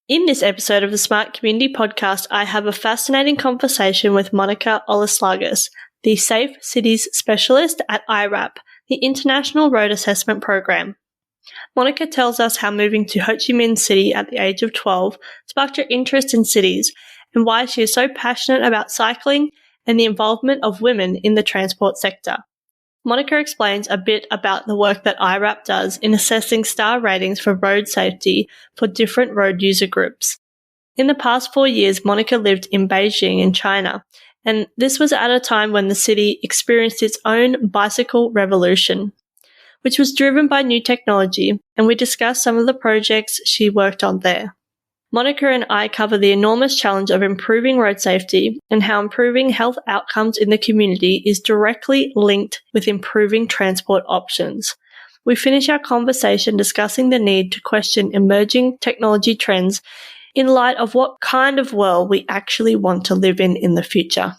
In this episode of the Smart Community Podcast, I have a fascinating conversation with Monica Olyslagers, the Safe Cities Specialist at IRAP, the International Road Assessment Program. Monica tells us how moving to Ho Chi Minh City at the age of 12 sparked her interest in cities and why she is so passionate about cycling and the involvement of women in the transport sector. Monica explains a bit about the work that IRAP does in assessing star ratings for road safety for different road user groups. In the past 4 years, Monica lived in Beijing in China, and this was at a time when the city experienced its own bicycle revolution, which was driven by new technology, and we discussed some of the projects she worked on there. Monica and I cover the enormous challenge of improving road safety and how improving health outcomes in the community is directly linked with improving transport options. We finish our conversation discussing the need to question emerging technology trends in light of what kind of world we actually want to live in the future.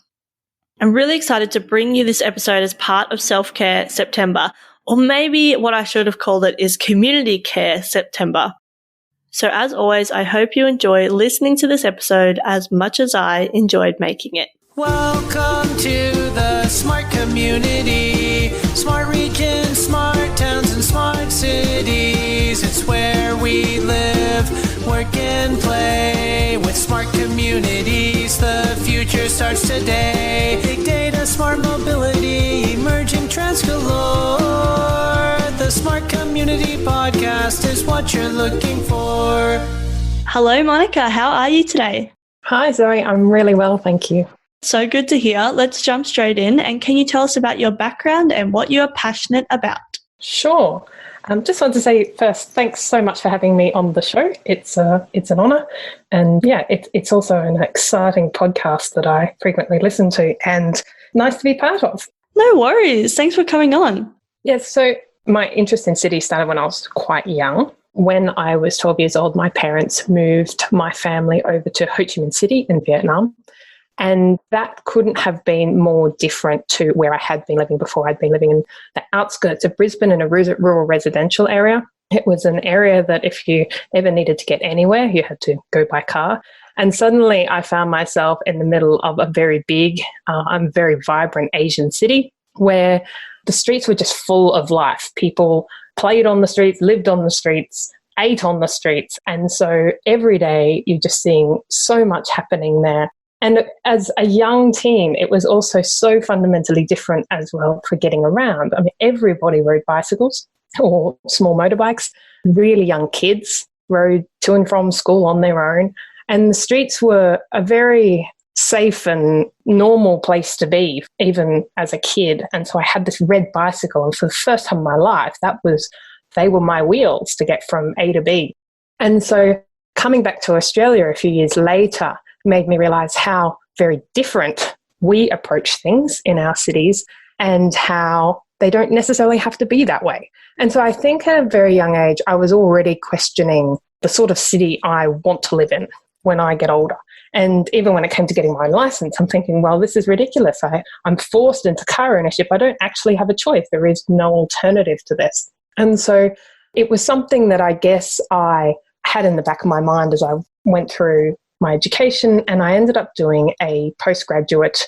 I'm really excited to bring you this episode as part of Self-Care September, or maybe what I should have called it is Community Care September. So as always, I hope you enjoy listening to this episode as much as I enjoyed making it. Welcome to the Smart Community, Smart Regions, Smart Towns, and Smart Cities. It's where we live, work, and play. With smart communities, the future starts today. Big data, smart mobility, emerging trends galore. The Smart Community Podcast is what you're looking for. Hello, Monica. How are you today? Hi, Zoe. I'm really well, thank you. So good to hear. Let's jump straight in. And can you tell us about your background and what you are passionate about? Sure. Just want to say first, thanks so much for having me on the show. It's an honour. And yeah, it's also an exciting podcast that I frequently listen to and nice to be part of. No worries. Thanks for coming on. Yes, so my interest in cities started when I was quite young. When I was 12 years old, my parents moved my family over to Ho Chi Minh City in Vietnam. And that couldn't have been more different to where I had been living before. I'd been living in the outskirts of Brisbane in a rural residential area. It was an area that if you ever needed to get anywhere, you had to go by car. And suddenly I found myself in the middle of a very big, very vibrant Asian city where the streets were just full of life. People played on the streets, lived on the streets, ate on the streets. And so every day you're just seeing so much happening there. And as a young teen, it was also so fundamentally different as well for getting around. I mean, everybody rode bicycles or small motorbikes. Really young kids rode to and from school on their own. And the streets were a very safe and normal place to be, even as a kid. And so I had this red bicycle, and for the first time in my life, they were my wheels to get from A to B. And so coming back to Australia a few years later made me realise how very different we approach things in our cities and how they don't necessarily have to be that way. And so I think at a very young age, I was already questioning the sort of city I want to live in when I get older. And even when it came to getting my license, I'm thinking, well, this is ridiculous. I'm forced into car ownership. I don't actually have a choice. There is no alternative to this. And so it was something that I guess I had in the back of my mind as I went through my education, and I ended up doing a postgraduate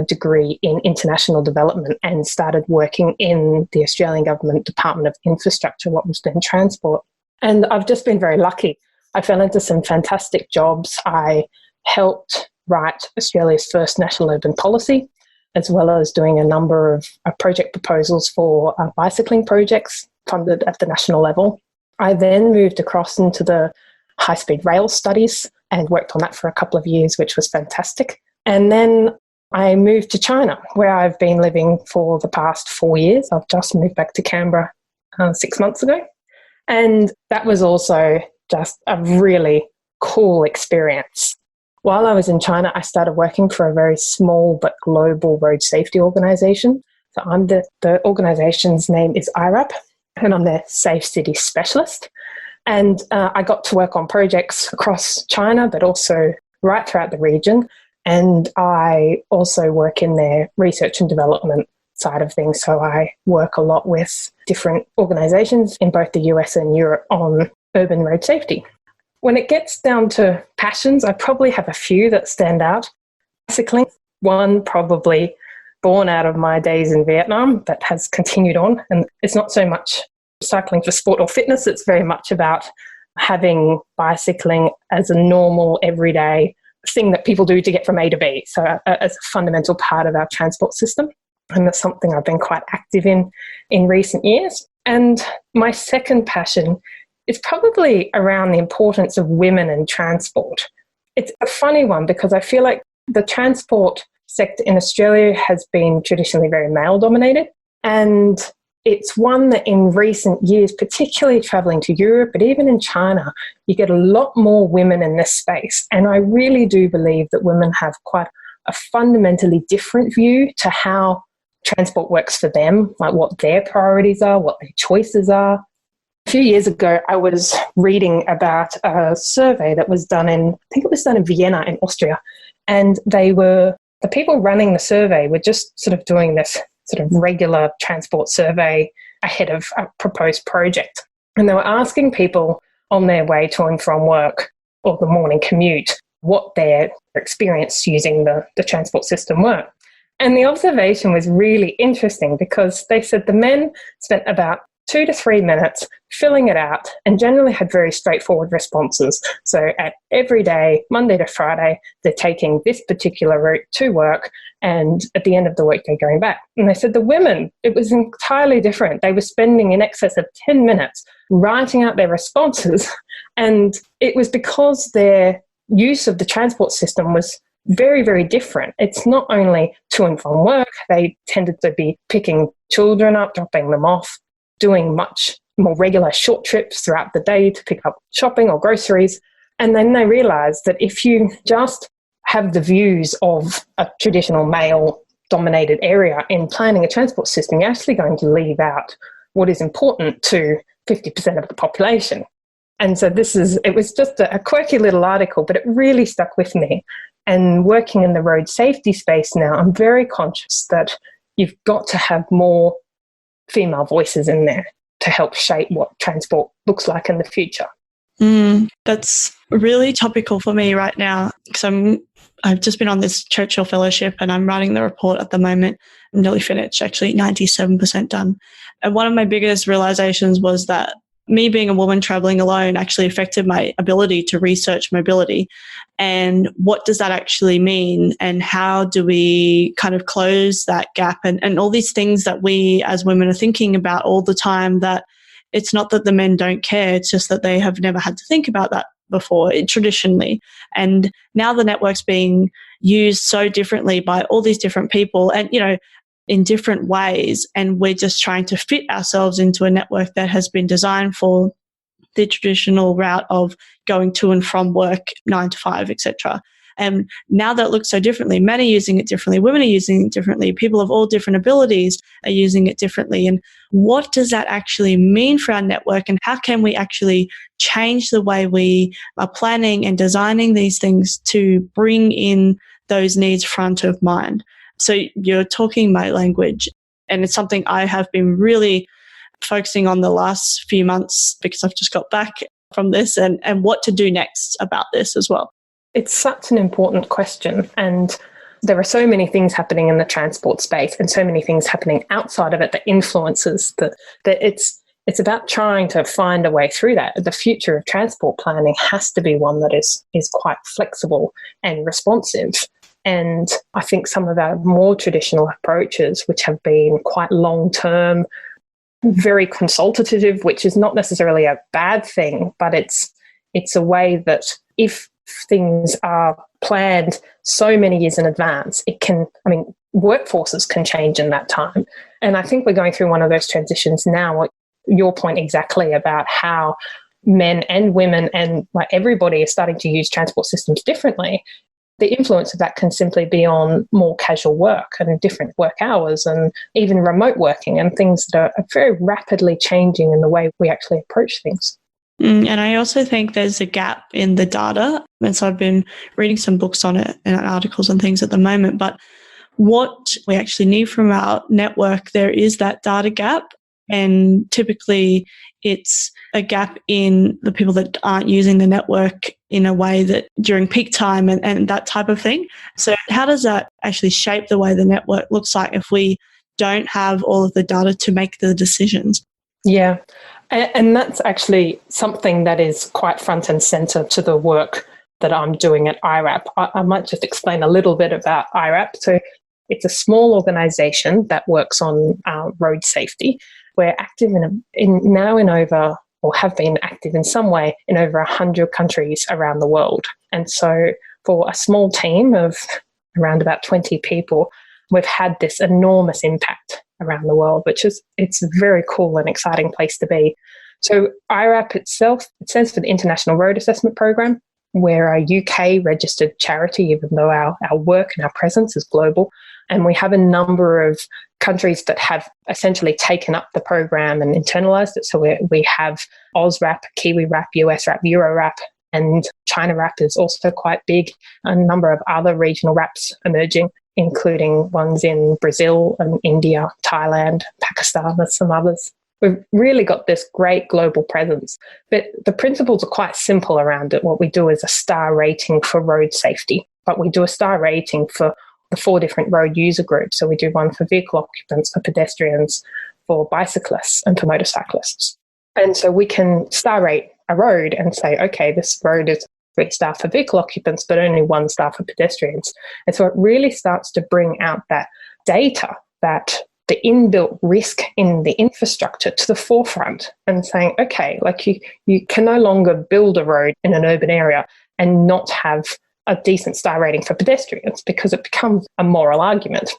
degree in international development and started working in the Australian Government Department of Infrastructure, what was then Transport. And I've just been very lucky. I fell into some fantastic jobs. I helped write Australia's first national urban policy, as well as doing a number of project proposals for bicycling projects funded at the national level. I then moved across into the high-speed rail studies and worked on that for a couple of years, which was fantastic. And then I moved to China, where I've been living for the past 4 years. I've just moved back to Canberra 6 months ago. And that was also just a really cool experience. While I was in China, I started working for a very small but global road safety organisation. So I'm the organisation's name is IRAP, and I'm their Safe City Specialist. And I got to work on projects across China, but also right throughout the region. And I also work in their research and development side of things. So I work a lot with different organisations in both the US and Europe on urban road safety. when it gets down to passions, I probably have a few that stand out. Bicycling, one probably born out of my days in Vietnam that has continued on. And it's not so much cycling for sport or fitness, it's very much about having bicycling as a normal, everyday thing that people do to get from A to B. So as a fundamental part of our transport system. And that's something I've been quite active in recent years. And my second passion is probably around the importance of women in transport. It's a funny one because I feel like the transport sector in Australia has been traditionally very male-dominated, and it's one that in recent years, particularly travelling to Europe, but even in China, you get a lot more women in this space. And I really do believe that women have quite a fundamentally different view to how transport works for them, like what their priorities are, what their choices are. A few years ago, I was reading about a survey that was done in Vienna in Austria. And the people running the survey were just sort of doing this sort of regular transport survey ahead of a proposed project. And they were asking people on their way to and from work or the morning commute what their experience using the transport system were. And the observation was really interesting because they said the men spent about 2 to 3 minutes filling it out and generally had very straightforward responses. So at every day, Monday to Friday, they're taking this particular route to work, and at the end of the week, they're going back. And they said the women, it was entirely different. They were spending in excess of 10 minutes writing out their responses. And it was because their use of the transport system was very, very different. It's not only to and from work. They tended to be picking children up, dropping them off, doing much more regular short trips throughout the day to pick up shopping or groceries. And then they realised that if you just have the views of a traditional male-dominated area in planning a transport system, you're actually going to leave out what is important to 50% of the population. And so it was just a quirky little article, but it really stuck with me. And working in the road safety space now, I'm very conscious that you've got to have more female voices in there to help shape what transport looks like in the future. That's really topical for me right now because I've just been on this Churchill Fellowship and I'm writing the report at the moment. I'm nearly finished, actually 97% done. And one of my biggest realizations was that me being a woman traveling alone actually affected my ability to research mobility. And what does that actually mean? And how do we kind of close that gap? And all these things that we as women are thinking about all the time, that it's not that the men don't care, it's just that they have never had to think about that before traditionally. And now the network's being used so differently by all these different people and, in different ways. And we're just trying to fit ourselves into a network that has been designed for the traditional route of going to and from work, 9 to 5, etc. And now that looks so differently. Men are using it differently. Women are using it differently. People of all different abilities are using it differently. And what does that actually mean for our network? And how can we actually change the way we are planning and designing these things to bring in those needs front of mind? So you're talking my language. And it's something I have been really focusing on the last few months because I've just got back from this and what to do next about this as well. It's such an important question, and there are so many things happening in the transport space and so many things happening outside of it that influences that it's about trying to find a way through that. The future of transport planning has to be one that is quite flexible and responsive. And I think some of our more traditional approaches, which have been quite long-term, very consultative, which is not necessarily a bad thing, but it's a way that if things are planned so many years in advance, workforces can change in that time. And I think we're going through one of those transitions now. Your point exactly about how men and women and everybody is starting to use transport systems differently. The influence of that can simply be on more casual work and different work hours and even remote working and things that are very rapidly changing in the way we actually approach things. And I also think there's a gap in the data. And so I've been reading some books on it and articles and things at the moment. But what we actually need from our network, there is that data gap. And typically it's a gap in the people that aren't using the network in a way that during peak time and that type of thing. So how does that actually shape the way the network looks like if we don't have all of the data to make the decisions? Yeah, and that's actually something that is quite front and centre to the work that I'm doing at IRAP. I might just explain a little bit about IRAP. So it's a small organisation that works on road safety. We're active in over, or have been active in some way, in over 100 countries around the world. And so for a small team of around about 20 people, we've had this enormous impact around the world, it's a very cool and exciting place to be. So IRAP itself, it stands for the International Road Assessment Program. We're a UK registered charity, even though our work and our presence is global. And we have a number of countries that have essentially taken up the program and internalised it. So we have OzRAP, KiwiRAP, USRAP, EuroRAP, and ChinaRAP is also quite big. A number of other regional RAPs emerging, including ones in Brazil and India, Thailand, Pakistan, and some others. We've really got this great global presence, but the principles are quite simple around it. What we do is a star rating for road safety, but we do a star rating for the 4 different road user groups. So we do one for vehicle occupants, for pedestrians, for bicyclists, and for motorcyclists. And so we can star rate a road and say, okay, this road is 3 star for vehicle occupants, but only 1 star for pedestrians. And so it really starts to bring out that data, that the inbuilt risk in the infrastructure to the forefront, and saying, okay, like you can no longer build a road in an urban area and not have a decent star rating for pedestrians, because it becomes a moral argument.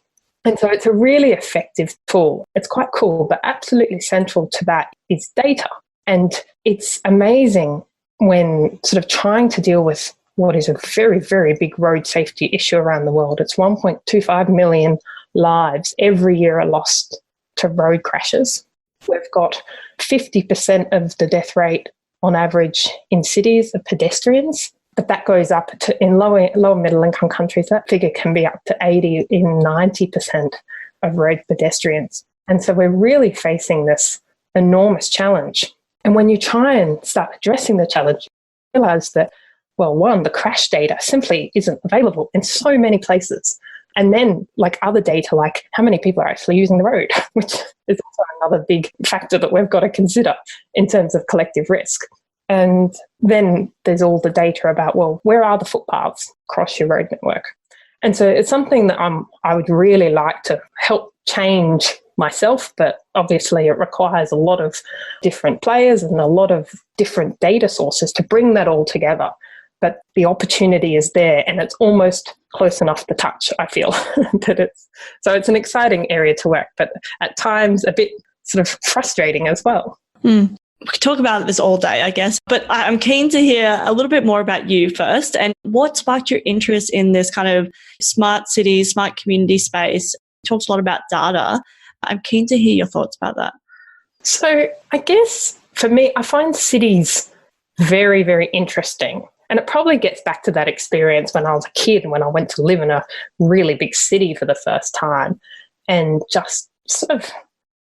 And so it's a really effective tool. It's quite cool, but absolutely central to that is data. And it's amazing when sort of trying to deal with what is a very, very big road safety issue around the world. It's 1.25 million lives every year are lost to road crashes. We've got 50% of the death rate on average in cities of pedestrians, but that goes up to, in lower middle income countries, that figure can be up to 80, even 90% of road pedestrians. And so we're really facing this enormous challenge. And when you try and start addressing the challenge, you realise that, well, one, the crash data simply isn't available in so many places. And then like other data, like how many people are actually using the road, which is also another big factor that we've got to consider in terms of collective risk. And then there's all the data about, well, where are the footpaths across your road network? And so it's something that I would really like to help change myself, but obviously it requires a lot of different players and a lot of different data sources to bring that all together. But the opportunity is there, and it's almost close enough to touch, I feel. So it's an exciting area to work, but at times a bit sort of frustrating as well. We could talk about this all day, I guess, but I'm keen to hear a little bit more about you first, and what sparked your interest in this kind of smart city, smart community space. You talked a lot about data. I'm keen to hear your thoughts about that. So I guess for me, I find cities very, very interesting. And it probably gets back to that experience when I was a kid and when I went to live in a really big city for the first time. And just sort of,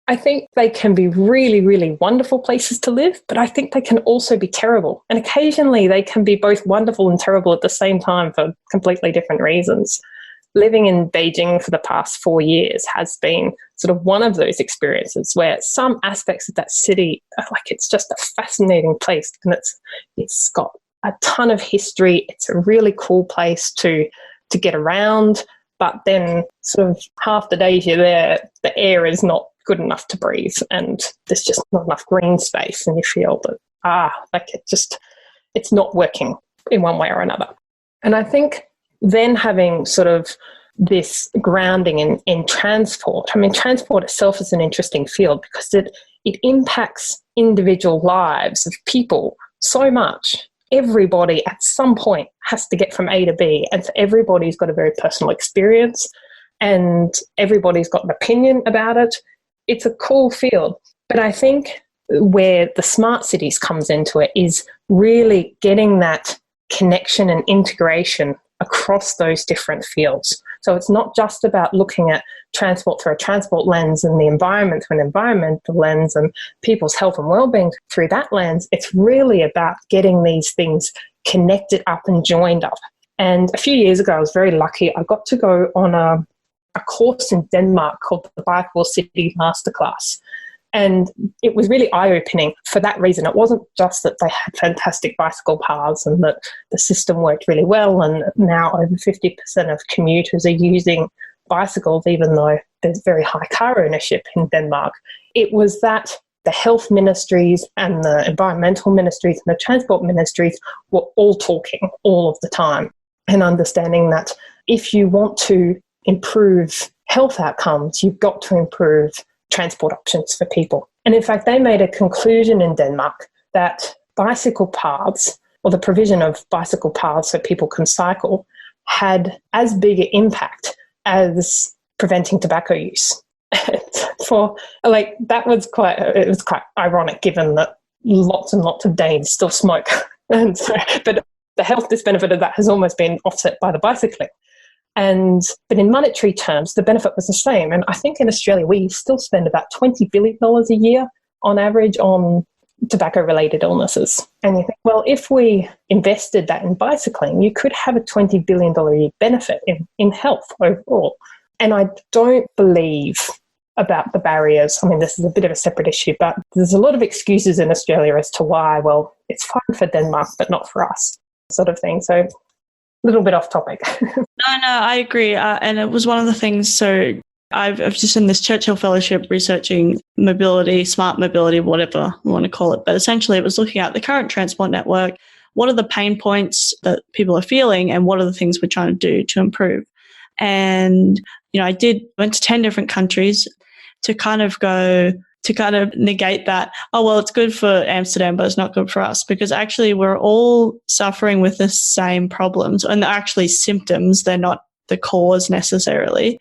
I think they can be really, really wonderful places to live, but I think they can also be terrible. And occasionally they can be both wonderful and terrible at the same time for completely different reasons. Living in Beijing for the past 4 years has been sort of one of those experiences where some aspects of that city are like, it's just a fascinating place, and it's got a ton of history. It's a really cool place to get around, but then sort of half the days you're there, the air is not good enough to breathe, and there's just not enough green space, and you feel that, it's not working in one way or another. And I think then having sort of this grounding in transport, I mean, transport itself is an interesting field because it impacts individual lives of people so much. Everybody at some point has to get from A to B, and so everybody's got a very personal experience and everybody's got an opinion about it. It's a cool field. But I think where the smart cities comes into it is really getting that connection and integration across those different fields. So it's not just about looking at transport through a transport lens and the environment through an environmental lens and people's health and well-being through that lens. It's really about getting these things connected up and joined up. And a few years ago, I was very lucky. I got to go on a course in Denmark called the Bicycle City Masterclass. And it was really eye-opening for that reason. It wasn't just that they had fantastic bicycle paths and that the system worked really well, and now over 50% of commuters are using bicycles, even though there's very high car ownership in Denmark. It was that the health ministries and the environmental ministries and the transport ministries were all talking all of the time and understanding that if you want to improve health outcomes, you've got to improve transport options for people. And in fact, they made a conclusion in Denmark that bicycle paths, or the provision of bicycle paths so people can cycle, had as big an impact as preventing tobacco use. It was quite ironic, given that lots and lots of Danes still smoke. But the health disbenefit of that has almost been offset by the bicycling. But in monetary terms, the benefit was the same. And I think in Australia, we still spend about $20 billion a year on average on tobacco-related illnesses. And you think, well, if we invested that in bicycling, you could have a $20 billion a year benefit in health overall. And I don't believe about the barriers. I mean, this is a bit of a separate issue, but there's a lot of excuses in Australia as to why, well, it's fine for Denmark, but not for us, sort of thing. So little bit off topic. No, I agree. And it was one of the things, so I've just in this Churchill Fellowship researching mobility, smart mobility, whatever you want to call it. But essentially it was looking at the current transport network. What are the pain points that people are feeling and what are the things we're trying to do to improve? And, I went to 10 different countries to kind of negate that, oh, well, it's good for Amsterdam, but it's not good for us, because actually we're all suffering with the same problems, and they're actually symptoms. They're not the cause necessarily.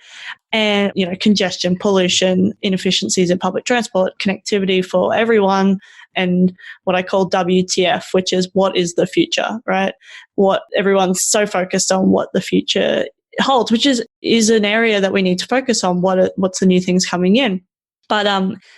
And, congestion, pollution, inefficiencies in public transport, connectivity for everyone, and what I call WTF, which is what is the future, right? What everyone's so focused on what the future holds, which is an area that we need to focus on. What's the new things coming in? But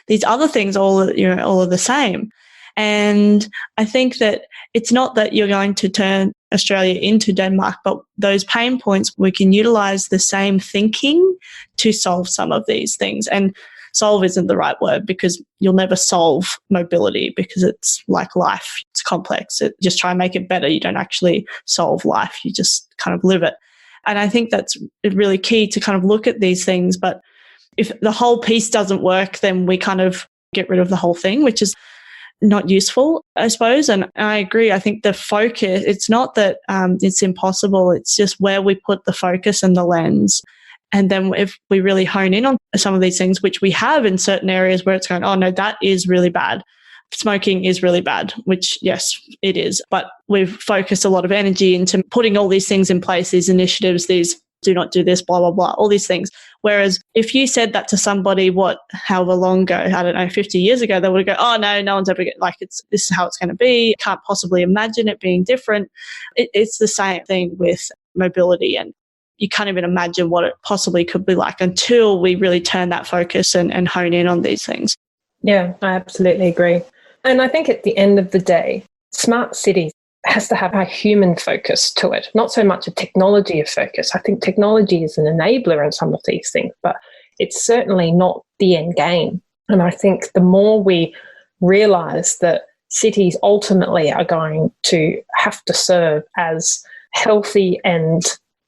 these other things all are the same. And I think that it's not that you're going to turn Australia into Denmark, but those pain points, we can utilize the same thinking to solve some of these things. And solve isn't the right word, because you'll never solve mobility, because it's like life. It's complex. Just try and make it better. You don't actually solve life. You just kind of live it. And I think that's really key to kind of look at these things. But if the whole piece doesn't work, then we kind of get rid of the whole thing, which is not useful, I suppose. And I agree. I think the focus, it's not that it's impossible. It's just where we put the focus and the lens. And then if we really hone in on some of these things, which we have in certain areas where it's going, oh, no, that is really bad. Smoking is really bad, which, yes, it is. But we've focused a lot of energy into putting all these things in place, these initiatives, these do not do this, blah, blah, blah, all these things. Whereas if you said that to somebody, however long ago, I don't know, 50 years ago, they would go, oh, no one's ever, this is how it's going to be. Can't possibly imagine it being different. It's the same thing with mobility, and you can't even imagine what it possibly could be like until we really turn that focus and hone in on these things. Yeah, I absolutely agree. And I think at the end of the day, smart cities has to have a human focus to it, not so much a technology focus. I think technology is an enabler in some of these things, but it's certainly not the end game. And I think the more we realise that cities ultimately are going to have to serve as healthy and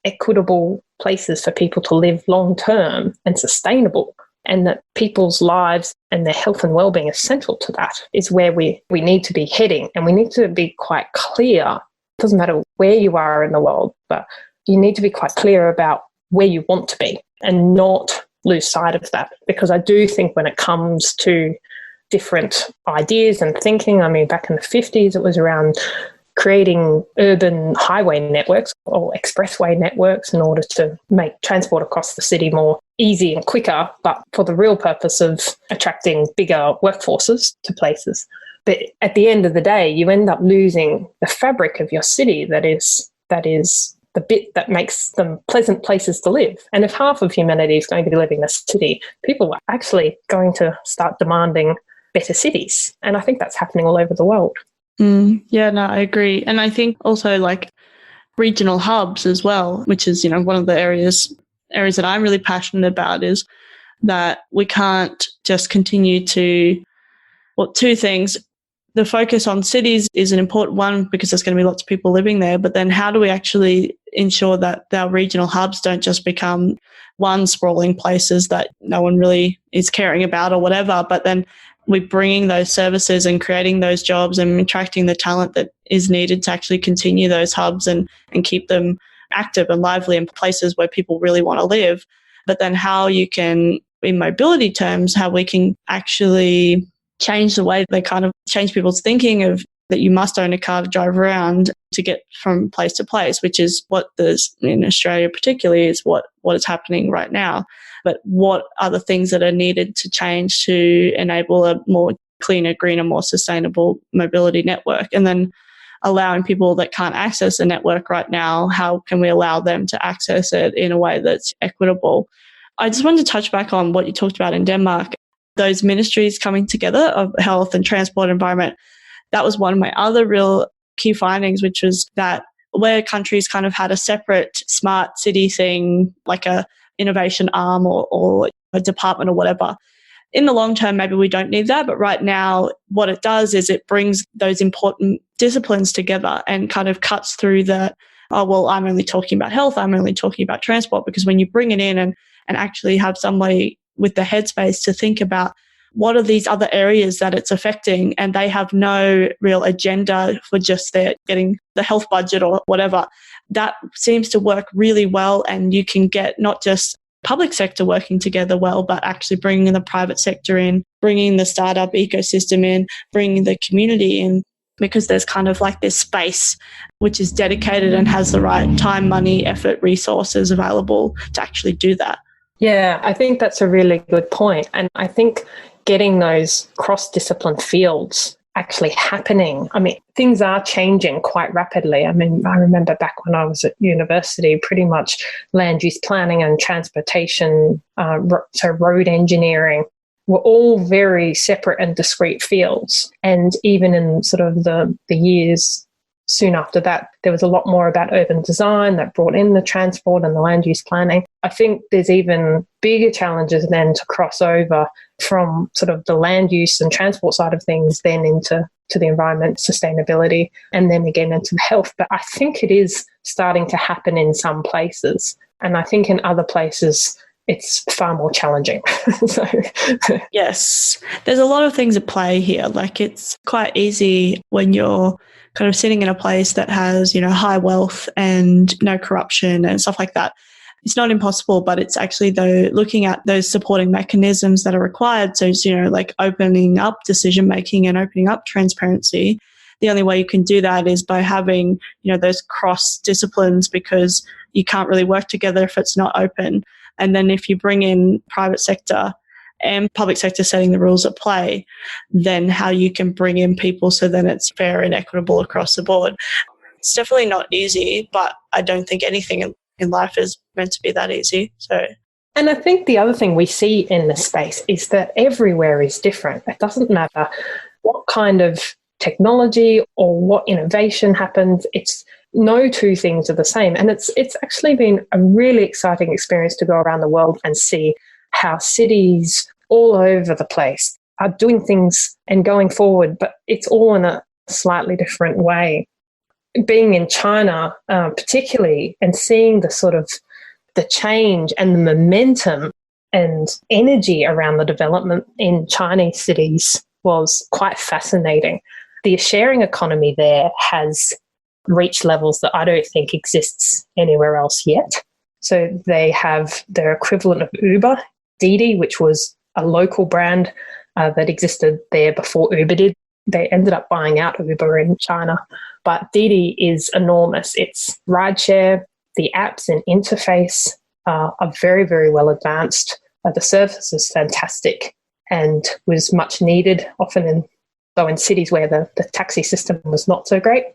equitable places for people to live long term and sustainable, and that people's lives and their health and well-being is central to that, is where we need to be heading. And we need to be quite clear. It doesn't matter where you are in the world, but you need to be quite clear about where you want to be and not lose sight of that. Because I do think when it comes to different ideas and thinking, I mean, back in the 50s, it was around creating urban highway networks or expressway networks in order to make transport across the city more easy and quicker, but for the real purpose of attracting bigger workforces to places. But at the end of the day, you end up losing the fabric of your city that is the bit that makes them pleasant places to live. And if half of humanity is going to be living in a city, people are actually going to start demanding better cities. And I think that's happening all over the world. Yeah, no, I agree. And I think also like regional hubs as well, which is, one of the areas that I'm really passionate about, is that we can't just continue to, well, two things. The focus on cities is an important one because there's going to be lots of people living there. But then how do we actually ensure that our regional hubs don't just become one sprawling places that no one really is caring about or whatever, but then we're bringing those services and creating those jobs and attracting the talent that is needed to actually continue those hubs and keep them active and lively in places where people really want to live. But then how you can, in mobility terms, how we can actually change the way they kind of change people's thinking of that you must own a car to drive around to get from place to place, which is what there's in Australia particularly is what is happening right now. But what are the things that are needed to change to enable a more cleaner, greener, more sustainable mobility network? And then allowing people that can't access the network right now, how can we allow them to access it in a way that's equitable? I just wanted to touch back on what you talked about in Denmark, those ministries coming together of health and transport environment. That was one of my other real key findings, which was that where countries kind of had a separate smart city thing, like a innovation arm or a department or whatever. In the long term, maybe we don't need that. But right now, what it does is it brings those important disciplines together and kind of cuts through the, oh, well, I'm only talking about health, I'm only talking about transport. Because when you bring it in and actually have somebody with the headspace to think about what are these other areas that it's affecting, and they have no real agenda for just their getting the health budget or whatever, that seems to work really well. And you can get not just public sector working together well, but actually bringing the private sector in, bringing the startup ecosystem in, bringing the community in, because there's kind of like this space which is dedicated and has the right time, money, effort, resources available to actually do that. Yeah, I think that's a really good point. And I think getting those cross-discipline fields actually happening. I mean, things are changing quite rapidly. I mean, I remember back when I was at university, pretty much land use planning and transportation, so road engineering, were all very separate and discrete fields. And even in sort of the years soon after that, there was a lot more about urban design that brought in the transport and the land use planning. I think there's even bigger challenges then to cross over from sort of the land use and transport side of things then into the environment, sustainability, and then again into the health. But I think it is starting to happen in some places. And I think in other places, it's far more challenging. Yes, there's a lot of things at play here. Like it's quite easy when you're kind of sitting in a place that has, high wealth and no corruption and stuff like that. It's not impossible, but it's actually though looking at those supporting mechanisms that are required. So, like opening up decision making and opening up transparency. The only way you can do that is by having, those cross disciplines, because you can't really work together if it's not open. And then if you bring in private sector and public sector setting the rules at play, then how you can bring in people so then it's fair and equitable across the board. It's definitely not easy, but I don't think anything in life is meant to be that easy. And I think the other thing we see in this space is that everywhere is different. It doesn't matter what kind of technology or what innovation happens. It's no two things are the same. And it's actually been a really exciting experience to go around the world and see how cities all over the place are doing things and going forward, but it's all in a slightly different way. Being in China, particularly, and seeing the sort of the change and the momentum and energy around the development in Chinese cities was quite fascinating. The sharing economy there has reached levels that I don't think exists anywhere else yet. So they have their equivalent of Uber, Didi, which was a local brand that existed there before Uber did. They ended up buying out Uber in China. But Didi is enormous. It's rideshare. The apps and interface are very, very well advanced. The service is fantastic and was much needed, often in cities where the taxi system was not so great.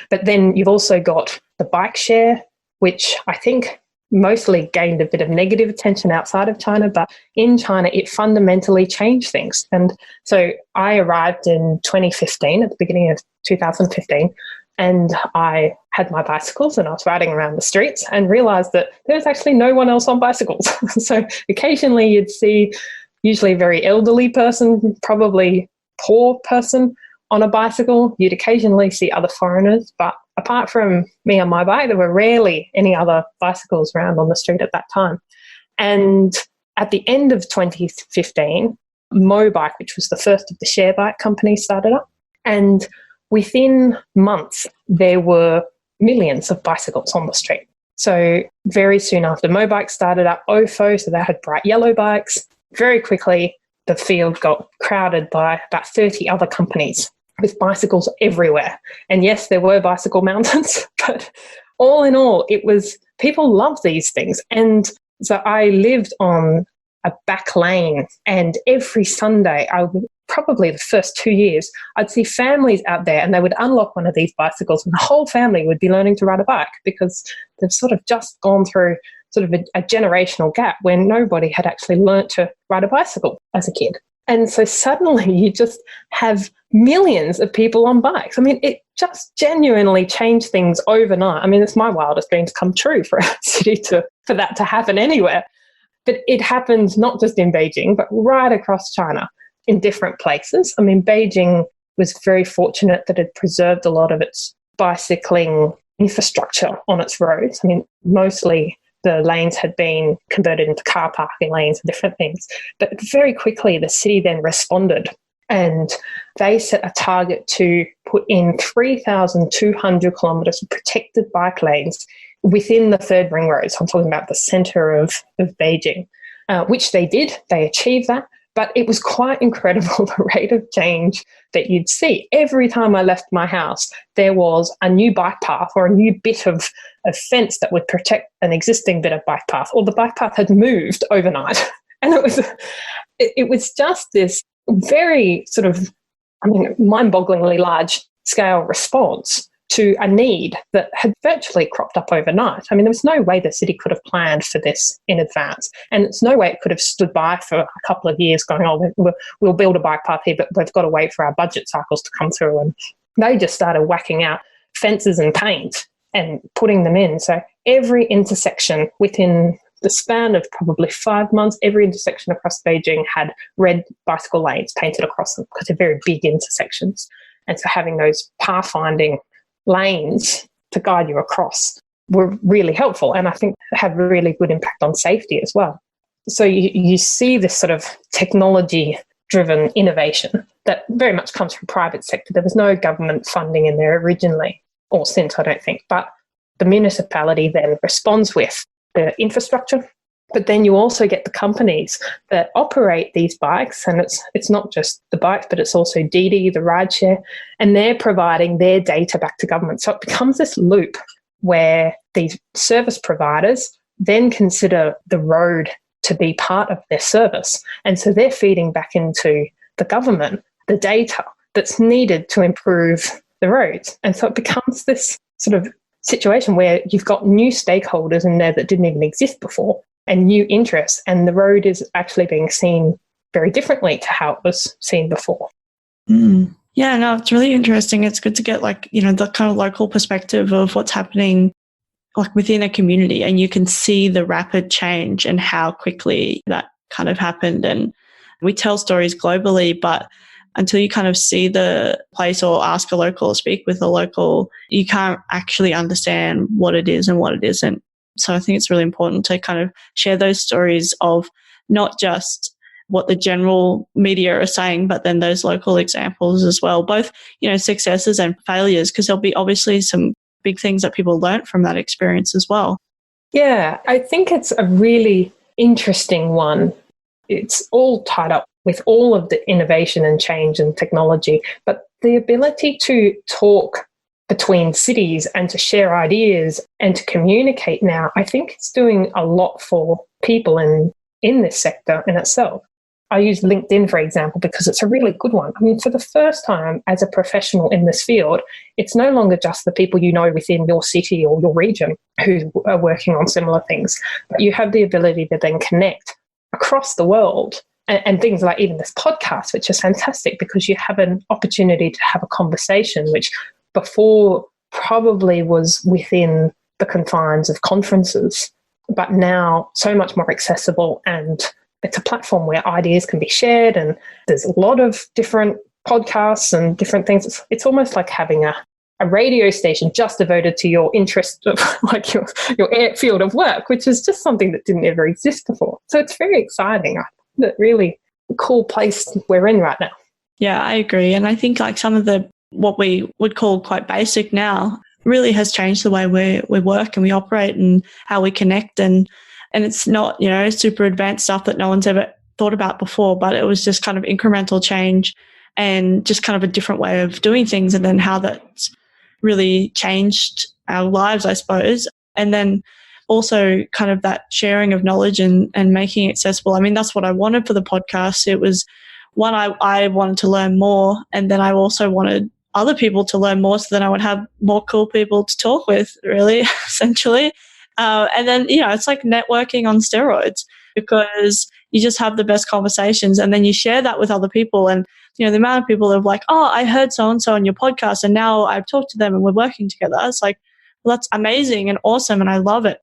But then you've also got the bike share which I think mostly gained a bit of negative attention outside of China, but in China, it fundamentally changed things. And so I arrived in 2015, at the beginning of 2015, and I had my bicycles and I was riding around the streets and realized that there was actually no one else on bicycles. So occasionally you'd see usually a very elderly person, probably poor person on a bicycle. You'd occasionally see other foreigners, but apart from me on my bike, there were rarely any other bicycles around on the street at that time. And at the end of 2015, Mobike, which was the first of the share bike companies, started up. And within months, there were millions of bicycles on the street. So very soon after Mobike started up, OFO, so they had bright yellow bikes. Very quickly, the field got crowded by about 30 other companies with bicycles everywhere. And yes, there were bicycle mountains, but all in all, it was, people love these things. And so I lived on a back lane, and every Sunday, probably the first 2 years, I'd see families out there and they would unlock one of these bicycles and the whole family would be learning to ride a bike, because they've sort of just gone through sort of a generational gap where nobody had actually learnt to ride a bicycle as a kid. And so suddenly you just have millions of people on bikes. I mean, it just genuinely changed things overnight. I mean, it's my wildest dreams come true for a city for that to happen anywhere. But it happened not just in Beijing, but right across China in different places. I mean, Beijing was very fortunate that it preserved a lot of its bicycling infrastructure on its roads. I mean, mostly the lanes had been converted into car parking lanes and different things. But very quickly, the city then responded, and they set a target to put in 3,200 kilometres of protected bike lanes within the third ring road. So I'm talking about the centre of Beijing, which they did. They achieved that. But it was quite incredible, the rate of change that you'd see. Every time I left my house, there was a new bike path or a new bit of fence that would protect an existing bit of bike path, or the bike path had moved overnight. And it was just this very sort of, mind-bogglingly large scale response to a need that had virtually cropped up overnight. I mean, there was no way the city could have planned for this in advance. And it's no way it could have stood by for a couple of years going, we'll build a bike path here, but we've got to wait for our budget cycles to come through. And they just started whacking out fences and paint and putting them in. So every intersection within the span of probably 5 months, every intersection across Beijing had red bicycle lanes painted across them, because they're very big intersections. And so having those pathfinding lanes to guide you across were really helpful, and I think had really good impact on safety as well. So you see this sort of technology-driven innovation that very much comes from private sector. There was no government funding in there originally, or since, I don't think, but the municipality then responds with the infrastructure. But then you also get the companies that operate these bikes, and it's not just the bikes, but it's also Didi, the rideshare, and they're providing their data back to government. So it becomes this loop where these service providers then consider the road to be part of their service. And so they're feeding back into the government the data that's needed to improve the roads. And so it becomes this sort of situation where you've got new stakeholders in there that didn't even exist before, and new interests, and the road is actually being seen very differently to how it was seen before. Mm. Yeah, no, it's really interesting. It's good to get the kind of local perspective of what's happening within a community, and you can see the rapid change and how quickly that kind of happened. And we tell stories globally, but until you kind of see the place or ask a local or speak with a local, you can't actually understand what it is and what it isn't. So I think it's really important to kind of share those stories of not just what the general media are saying, but then those local examples as well, both, successes and failures, because there'll be obviously some big things that people learnt from that experience as well. Yeah, I think it's a really interesting one. It's all tied up with all of the innovation and change and technology, but the ability to talk between cities and to share ideas and to communicate now, I think it's doing a lot for people in this sector in itself. I use LinkedIn, for example, because it's a really good one. I mean, for the first time as a professional in this field, it's no longer just the people you know within your city or your region who are working on similar things, but you have the ability to then connect across the world. And things like even this podcast, which is fantastic because you have an opportunity to have a conversation, which before probably was within the confines of conferences, but now so much more accessible, and it's a platform where ideas can be shared, and there's a lot of different podcasts and different things. It's almost like having a radio station just devoted to your interest of like your field of work, which is just something that didn't ever exist before. So it's very exciting. I think that really cool place we're in right now. Yeah, I agree. And I think like some of the what we would call quite basic now really has changed the way we work and we operate and how we connect. And it's not, super advanced stuff that no one's ever thought about before, but it was just kind of incremental change and just kind of a different way of doing things, and then how that's really changed our lives, I suppose. And then also kind of that sharing of knowledge and making it accessible. I mean, that's what I wanted for the podcast. It was one, I wanted to learn more, and then I also wanted other people to learn more so then I would have more cool people to talk with, really, essentially. And then, it's like networking on steroids, because you just have the best conversations and then you share that with other people. And, the amount of people that are like, oh, I heard so-and-so on your podcast and now I've talked to them and we're working together. It's like, well, that's amazing and awesome and I love it.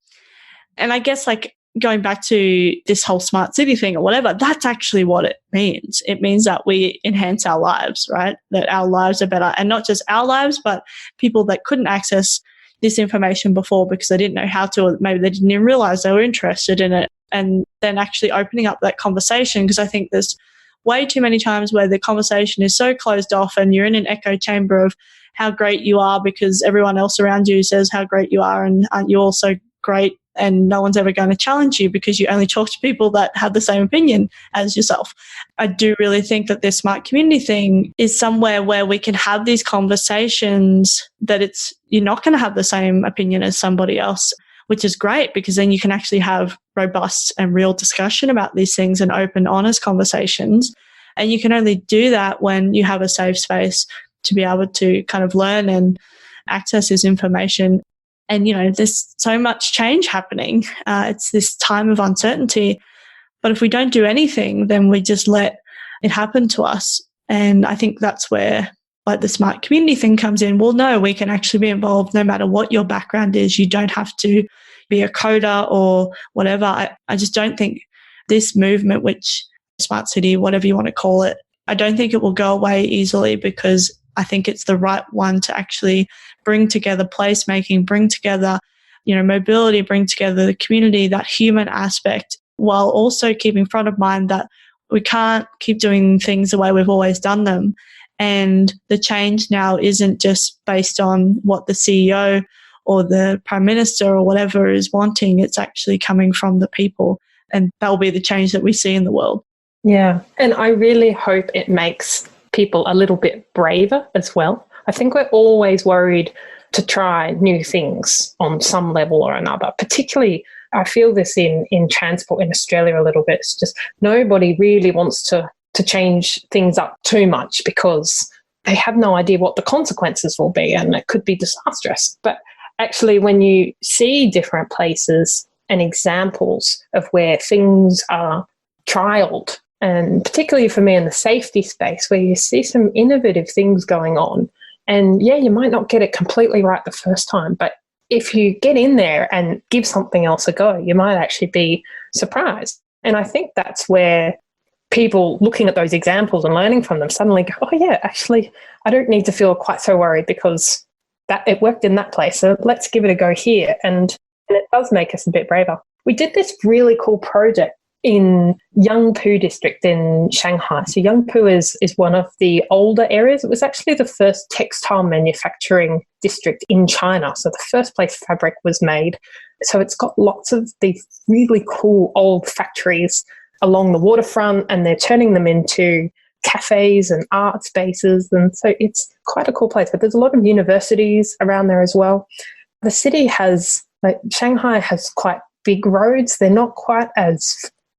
And I guess like going back to this whole smart city thing or whatever, that's actually what it means. It means that we enhance our lives, right? That our lives are better, and not just our lives, but people that couldn't access this information before because they didn't know how to, or maybe they didn't even realize they were interested in it. And then actually opening up that conversation, because I think there's way too many times where the conversation is so closed off and you're in an echo chamber of how great you are because everyone else around you says how great you are and aren't you all so great, and no one's ever going to challenge you because you only talk to people that have the same opinion as yourself. I do really think that this smart community thing is somewhere where we can have these conversations that you're not going to have the same opinion as somebody else, which is great because then you can actually have robust and real discussion about these things and open, honest conversations. And you can only do that when you have a safe space to be able to kind of learn and access this information. And, there's so much change happening. It's this time of uncertainty. But if we don't do anything, then we just let it happen to us. And I think that's where like the smart community thing comes in. Well, no, we can actually be involved no matter what your background is. You don't have to be a coder or whatever. I just don't think this movement, which smart city, whatever you want to call it, I don't think it will go away easily, because I think it's the right one to actually bring together placemaking, bring together, mobility, bring together the community, that human aspect, while also keeping front of mind that we can't keep doing things the way we've always done them. And the change now isn't just based on what the CEO or the Prime Minister or whatever is wanting. It's actually coming from the people. And that will be the change that we see in the world. Yeah. And I really hope it makes people a little bit braver as well. I think we're always worried to try new things on some level or another. Particularly, I feel this in transport in Australia a little bit. It's just nobody really wants to change things up too much because they have no idea what the consequences will be, and it could be disastrous. But actually, when you see different places and examples of where things are trialed, and particularly for me in the safety space, where you see some innovative things going on, and yeah, you might not get it completely right the first time, but if you get in there and give something else a go, you might actually be surprised. And I think that's where people looking at those examples and learning from them suddenly go, oh yeah, actually, I don't need to feel quite so worried because that it worked in that place, so let's give it a go here. And it does make us a bit braver. We did this really cool project in Yangpu district in Shanghai. So Yangpu is one of the older areas. It was actually the first textile manufacturing district in China. So the first place fabric was made. So it's got lots of these really cool old factories along the waterfront, and they're turning them into cafes and art spaces. And so it's quite a cool place. But there's a lot of universities around there as well. The city has, Shanghai has quite big roads. They're not quite as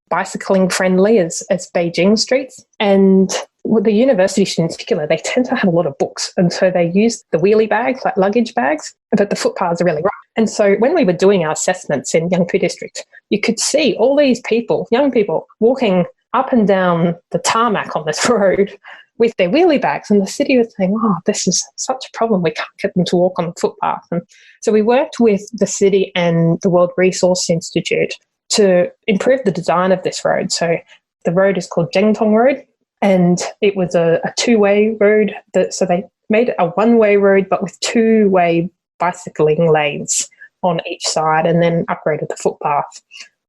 bicycling friendly as Beijing streets. And with the university students in particular, they tend to have a lot of books. And so they use the wheelie bags, like luggage bags, but the footpaths are really rough. And so when we were doing our assessments in Yangpu district, you could see all these people, young people, walking up and down the tarmac on this road with their wheelie bags. And the city was saying, oh, this is such a problem. We can't get them to walk on the footpath. And so we worked with the city and the World Resource Institute to improve the design of this road. So the road is called Zhengtong Road, and it was a two-way road. So they made it a one-way road, but with two-way bicycling lanes on each side, and then upgraded the footpath.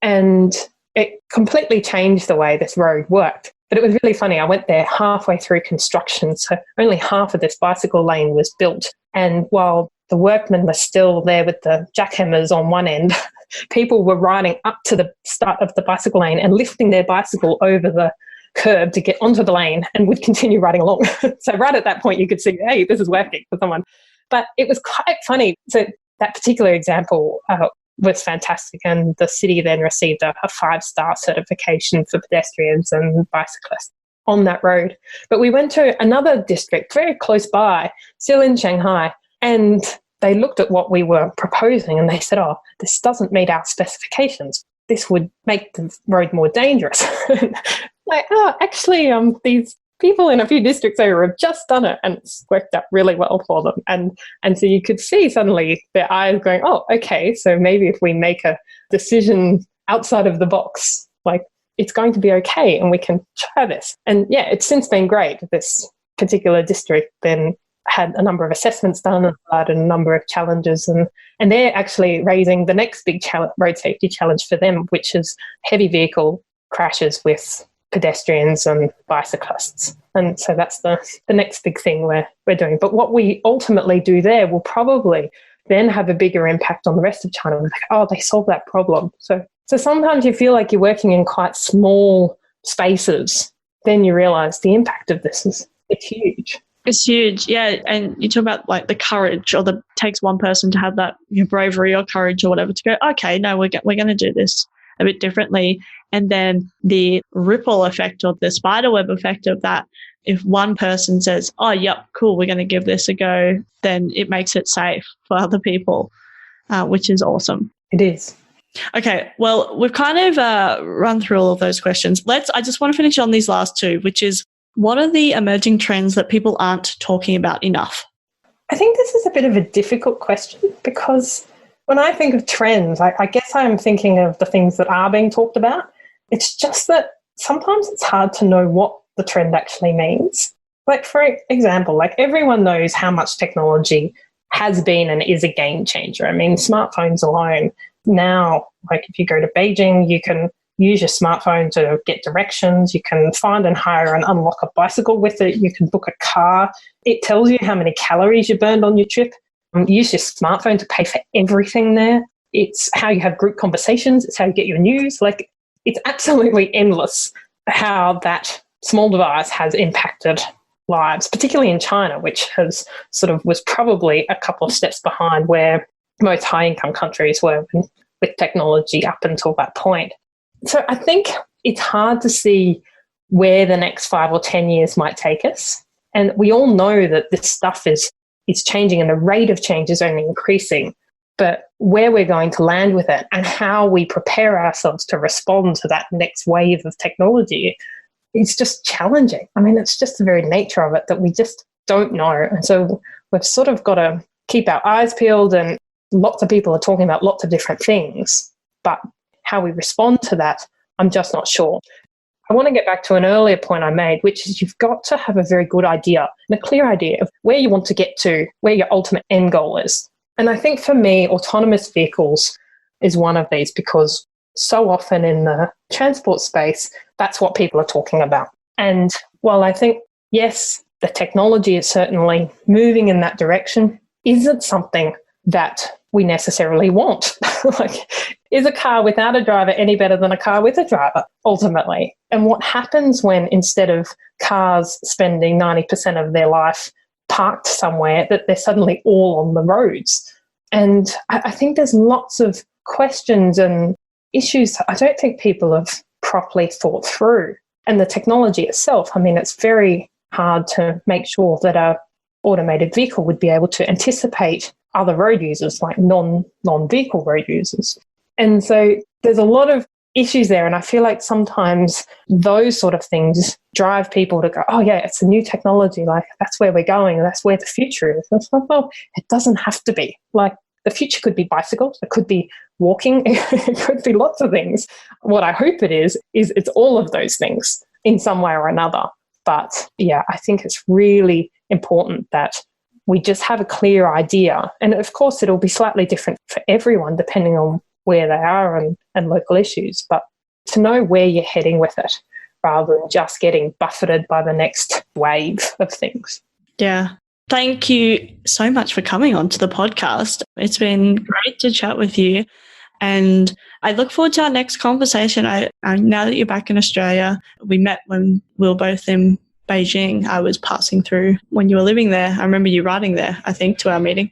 And it completely changed the way this road worked. But it was really funny. I went there halfway through construction, so only half of this bicycle lane was built. And while the workmen were still there with the jackhammers on one end, people were riding up to the start of the bicycle lane and lifting their bicycle over the curb to get onto the lane and would continue riding along. So right at that point, you could see, hey, this is working for someone. But it was quite funny. So that particular example was fantastic, and the city then received a 5-star certification for pedestrians and bicyclists on that road. But we went to another district very close by, still in Shanghai, and they looked at what we were proposing and they said, oh, this doesn't meet our specifications. This would make the road more dangerous. Like, oh, actually, these people in a few districts over have just done it, and it's worked out really well for them. And so you could see suddenly their eyes going, oh, okay, so maybe if we make a decision outside of the box, like, it's going to be okay and we can try this. And yeah, it's since been great. This particular district then had a number of assessments done and had a number of challenges, and they're actually raising the next big road safety challenge for them, which is heavy vehicle crashes with pedestrians and bicyclists. And so that's the next big thing we're doing. But what we ultimately do there will probably then have a bigger impact on the rest of China. We're like, oh, they solved that problem. So sometimes you feel like you're working in quite small spaces. Then you realise the impact of this it's huge. It's huge, yeah. And you talk about like the courage, or the takes one person to have that bravery or courage or whatever to go, okay, no, we're going to do this a bit differently. And then the ripple effect, or the spiderweb effect of that, if one person says, oh, yep, cool, we're going to give this a go, then it makes it safe for other people, which is awesome. It is. Okay, well, we've kind of run through all of those questions. I just want to finish on these last two, which is, what are the emerging trends that people aren't talking about enough? I think this is a bit of a difficult question, because when I think of trends, I guess I'm thinking of the things that are being talked about. It's just that sometimes it's hard to know what the trend actually means. Like, for example, like, everyone knows how much technology has been and is a game changer. I mean, smartphones alone now, like, if you go to Beijing, you can use your smartphone to get directions. You can find and hire and unlock a bicycle with it. You can book a car. It tells you how many calories you burned on your trip. Use your smartphone to pay for everything there. It's how you have group conversations. It's how you get your news. Like, it's absolutely endless how that small device has impacted lives, particularly in China, which was probably a couple of steps behind where most high-income countries were with technology up until that point. So I think it's hard to see where the next 5 or 10 years might take us. And we all know that this stuff is changing, and the rate of change is only increasing. But where we're going to land with it and how we prepare ourselves to respond to that next wave of technology is just challenging. I mean, it's just the very nature of it that we just don't know. And so we've sort of got to keep our eyes peeled, and lots of people are talking about lots of different things. But how we respond to that, I'm just not sure. I want to get back to an earlier point I made, which is you've got to have a very good idea and a clear idea of where you want to get to, where your ultimate end goal is. And I think for me, autonomous vehicles is one of these, because so often in the transport space, that's what people are talking about. And while I think, yes, the technology is certainly moving in that direction, is it something that we necessarily want? Like, is a car without a driver any better than a car with a driver, ultimately? And what happens when, instead of cars spending 90% of their life parked somewhere, that they're suddenly all on the roads? And I think there's lots of questions and issues that I don't think people have properly thought through. And the technology itself, I mean, it's very hard to make sure that a automated vehicle would be able to anticipate other road users, like non-vehicle road users. And so there's a lot of issues there. And I feel like sometimes those sort of things drive people to go, oh yeah, it's a new technology. Like that's where we're going. That's where the future is. And it's like, well, it doesn't have to be. Like the future could be bicycles. It could be walking. It could be lots of things. What I hope it is it's all of those things in some way or another. But yeah, I think it's really important that we just have a clear idea. And of course, it'll be slightly different for everyone depending on where they are and local issues. But to know where you're heading with it rather than just getting buffeted by the next wave of things. Yeah. Thank you so much for coming on to the podcast. It's been great to chat with you. And I look forward to our next conversation. Now that you're back in Australia, we met when we were both in Beijing. I was passing through when you were living there. I remember you riding there, I think, to our meeting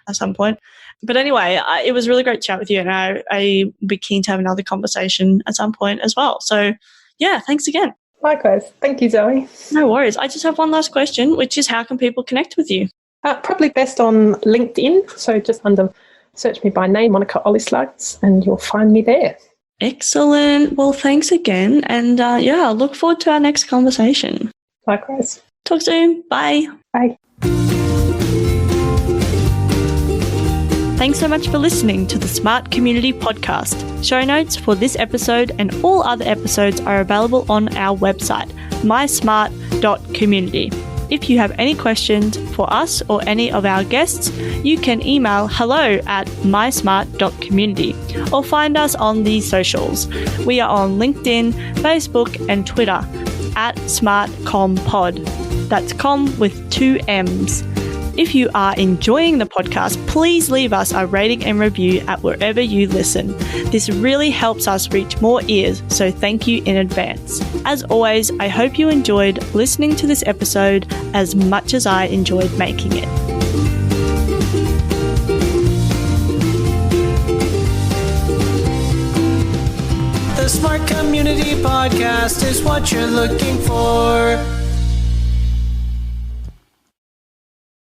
at some point. But anyway, it was really great to chat with you, and I'd be keen to have another conversation at some point as well. So, yeah, thanks again. Likewise. Thank you, Zoe. No worries. I just have one last question, which is how can people connect with you? Probably best on LinkedIn. So just search me by name, Monica Olyslagers, and you'll find me there. Excellent. Well, thanks again. And I'll look forward to our next conversation. Likewise. Talk soon. Bye. Bye. Thanks so much for listening to the Smart Community Podcast. Show notes for this episode and all other episodes are available on our website, mysmart.community. If you have any questions for us or any of our guests, you can email hello@mysmart.community or find us on the socials. We are on LinkedIn, Facebook and Twitter @SmartComPod. That's com with 2 M's. If you are enjoying the podcast, please leave us a rating and review at wherever you listen. This really helps us reach more ears, so thank you in advance. As always, I hope you enjoyed listening to this episode as much as I enjoyed making it. The Smart Community Podcast is what you're looking for.